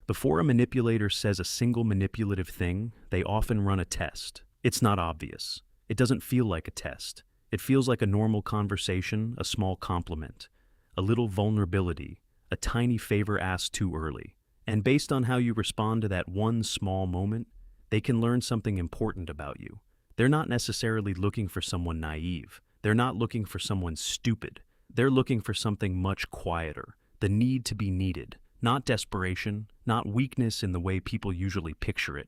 Before a manipulator says a single manipulative thing, they often run a test. It's not obvious. It doesn't feel like a test. It feels like a normal conversation, a small compliment, a little vulnerability, a tiny favor asked too early. And based on how you respond to that one small moment, they can learn something important about you. They're not necessarily looking for someone naive. They're not looking for someone stupid. They're looking for something much quieter, the need to be needed. Not desperation, not weakness in the way people usually picture it.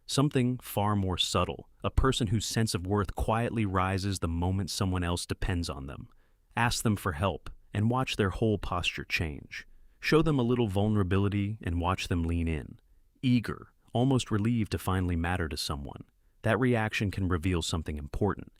Something far more subtle, a person whose sense of worth quietly rises the moment someone else depends on them. Ask them for help and watch their whole posture change. Show them a little vulnerability and watch them lean in. Eager, almost relieved to finally matter to someone. That reaction can reveal something important.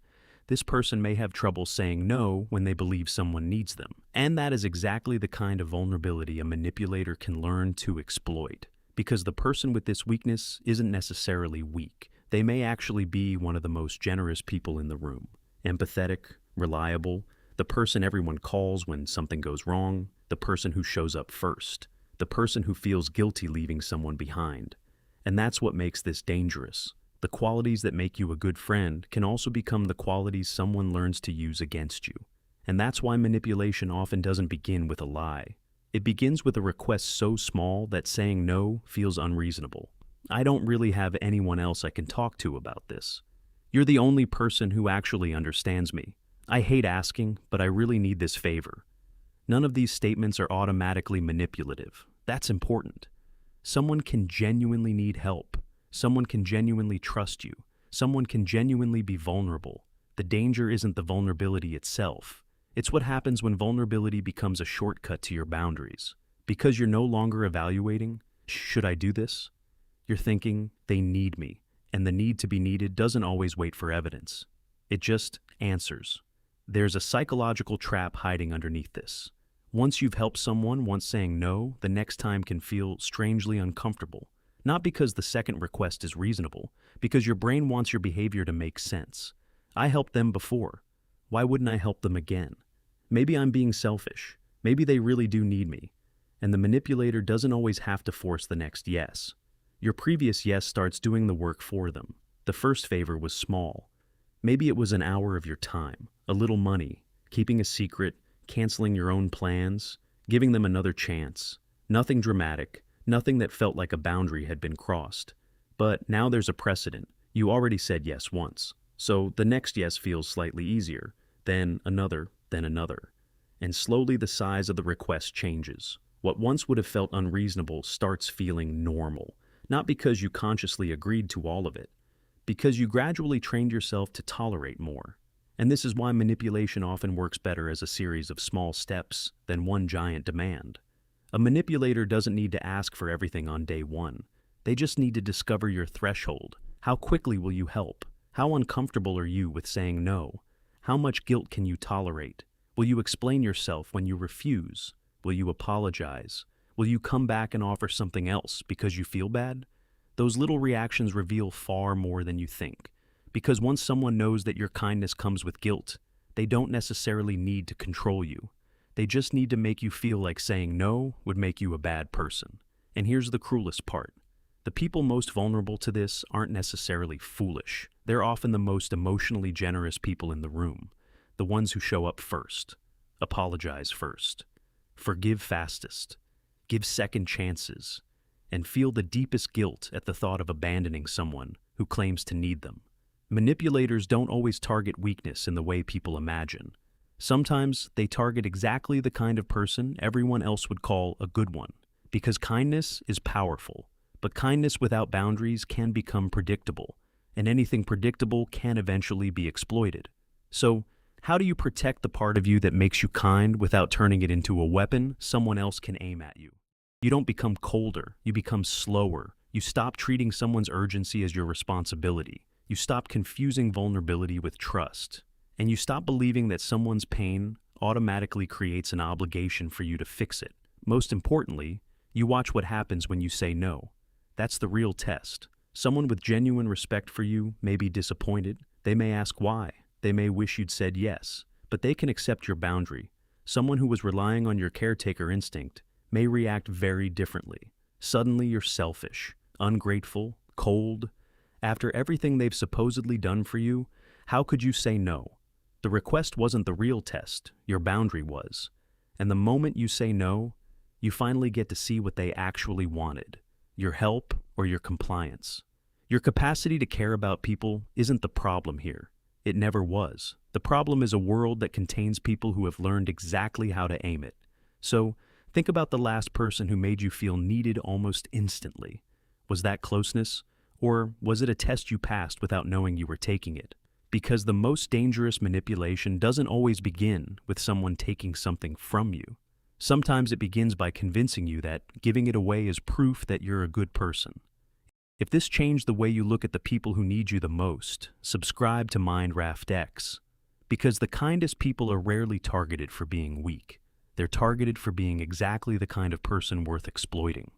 This person may have trouble saying no when they believe someone needs them. And that is exactly the kind of vulnerability a manipulator can learn to exploit. Because the person with this weakness isn't necessarily weak. They may actually be one of the most generous people in the room. Empathetic, reliable, the person everyone calls when something goes wrong, the person who shows up first, the person who feels guilty leaving someone behind. And that's what makes this dangerous. The qualities that make you a good friend can also become the qualities someone learns to use against you. And that's why manipulation often doesn't begin with a lie. It begins with a request so small that saying no feels unreasonable. I don't really have anyone else I can talk to about this. You're the only person who actually understands me. I hate asking, but I really need this favor. None of these statements are automatically manipulative. That's important. Someone can genuinely need help. Someone can genuinely trust you. Someone can genuinely be vulnerable. The danger isn't the vulnerability itself. It's what happens when vulnerability becomes a shortcut to your boundaries. Because you're no longer evaluating, should I do this? You're thinking, they need me. And the need to be needed doesn't always wait for evidence. It just answers. There's a psychological trap hiding underneath this. Once you've helped someone, once saying no, the next time can feel strangely uncomfortable. Not because the second request is reasonable, because your brain wants your behavior to make sense. I helped them before. Why wouldn't I help them again? Maybe I'm being selfish. Maybe they really do need me. And the manipulator doesn't always have to force the next yes. Your previous yes starts doing the work for them. The first favor was small. Maybe it was an hour of your time, a little money, keeping a secret, canceling your own plans, giving them another chance. Nothing dramatic. Nothing that felt like a boundary had been crossed. But now there's a precedent. You already said yes once. So the next yes feels slightly easier. Then another. And slowly the size of the request changes. What once would have felt unreasonable starts feeling normal. Not because you consciously agreed to all of it. Because you gradually trained yourself to tolerate more. And this is why manipulation often works better as a series of small steps than one giant demand. A manipulator doesn't need to ask for everything on day one. They just need to discover your threshold. How quickly will you help? How uncomfortable are you with saying no? How much guilt can you tolerate? Will you explain yourself when you refuse? Will you apologize? Will you come back and offer something else because you feel bad? Those little reactions reveal far more than you think. Because once someone knows that your kindness comes with guilt, they don't necessarily need to control you. They just need to make you feel like saying no would make you a bad person. And here's the cruelest part. The people most vulnerable to this aren't necessarily foolish. They're often the most emotionally generous people in the room. The ones who show up first, apologize first, forgive fastest, give second chances, and feel the deepest guilt at the thought of abandoning someone who claims to need them. Manipulators don't always target weakness in the way people imagine. Sometimes they target exactly the kind of person everyone else would call a good one. Because kindness is powerful, but kindness without boundaries can become predictable, and anything predictable can eventually be exploited. So, how do you protect the part of you that makes you kind without turning it into a weapon someone else can aim at you? You don't become colder, you become slower. You stop treating someone's urgency as your responsibility. You stop confusing vulnerability with trust. And you stop believing that someone's pain automatically creates an obligation for you to fix it. Most importantly, you watch what happens when you say no. That's the real test. Someone with genuine respect for you may be disappointed. They may ask why. They may wish you'd said yes. But they can accept your boundary. Someone who was relying on your caretaker instinct may react very differently. Suddenly you're selfish, ungrateful, cold. After everything they've supposedly done for you, how could you say no? The request wasn't the real test, your boundary was. And the moment you say no, you finally get to see what they actually wanted, your help or your compliance. Your capacity to care about people isn't the problem here. It never was. The problem is a world that contains people who have learned exactly how to aim it. So, think about the last person who made you feel needed almost instantly. Was that closeness? Or was it a test you passed without knowing you were taking it? Because the most dangerous manipulation doesn't always begin with someone taking something from you. Sometimes it begins by convincing you that giving it away is proof that you're a good person. If this changed the way you look at the people who need you the most, subscribe to MindraftX. Because the kindest people are rarely targeted for being weak. They're targeted for being exactly the kind of person worth exploiting.